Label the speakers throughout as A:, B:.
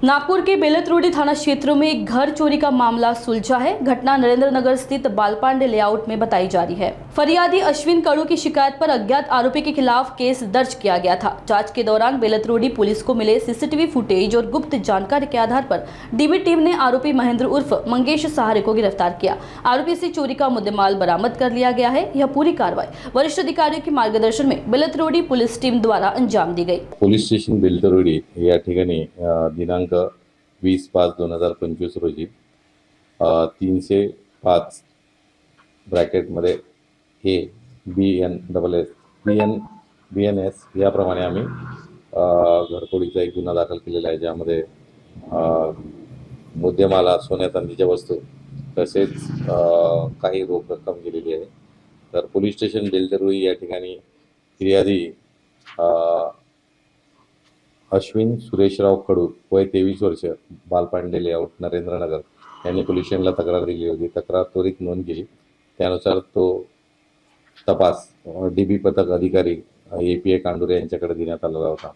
A: नागपुर के बेलतरोडी थाना क्षेत्र में एक घर चोरी का मामला सुलझा है। घटना नरेंद्र नगर स्थित बालपांडे लेआउट में बताई जा रही है। फरियादी अश्विन कड़ू की शिकायत पर अज्ञात आरोपी के खिलाफ केस दर्ज किया गया था। जांच के दौरान बेलतरोडी पुलिस को मिले सीसीटीवी फुटेज और गुप्त जानकारी के आधार पर डीबी टीम ने आरोपी महेंद्र उर्फ मंगेश सहारे को गिरफ्तार किया। आरोपी से चोरी का मुद्देमाल बरामद कर लिया गया है। यह पूरी कार्रवाई वरिष्ठ अधिकारियों के मार्गदर्शन में बेलतरोडी पुलिस टीम द्वारा अंजाम दी गई।
B: पोलीस स्टेशन बेलतरोडी या ठिकाणी दिनांक 20/5/2025 रोजी 305 ब्रॅकेटमध्ये ABNSS याप्रमाणे आम्ही घरफोडीचा एक गुन्हा दाखल केलेला आहे, ज्यामध्ये मुद्देमाल सोन्या चांदीच्या वस्तू तसेच काही रोख रक्कम गेलेली आहे। तर पोलीस स्टेशन बेलतरोडी या ठिकाणी फिर्यादी अश्विन सुरेशराव खडू वय 23 वर्ष बालपांडे लेआउट नरेंद्रनगर यांनी पोलीस स्टेशनला तक्रार दिली होती। तक्रार त्वरित नोंद केली, त्यानुसार तो तपास डीबी पथक अधिकारी API कांडुरे यांच्याकडे देण्यात आलेला होता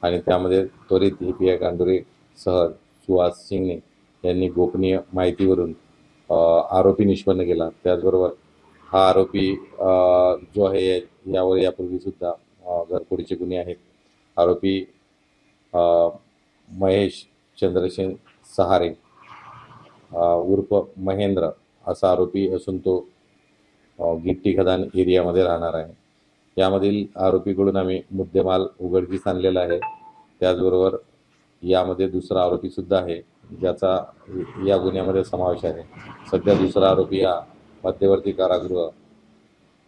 B: आणि त्यामध्ये त्वरित API कांडुरे सह सुहास सिंगने यांनी गोपनीय माहितीवरून आरोपी निष्पन्न केला। त्याचबरोबर हा आरोपी जो आहे यावर यापूर्वी सुद्धा घरफोडीचे गुन्हे आहेत। आरोपी महेश चंद्रसेन सहारे उर्फ महेंद्र असा आरोपी असून तो गिट्टी खदान एरियामध्ये राहणार आहे। यामधील आरोपीकडून आम्ही मुद्देमाल उघडकीस आणलेला आहे। त्याचबरोबर यामध्ये दुसरा आरोपी सुद्धा आहे, ज्याचा या गुन्ह्यामध्ये समावेश आहे। सध्या दुसरा आरोपी हा मध्यवर्ती कारागृह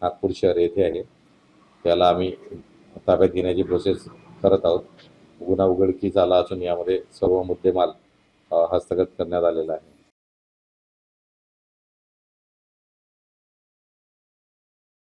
B: नागपूर शहर येथे आहे। त्याला आम्ही ताब्यात घेण्याची प्रोसेस करत आहोत। गुन्हा उघडकीस आला असून यामध्ये सर्व मुद्देमाल हस्तगत करण्यात आलेला आहे।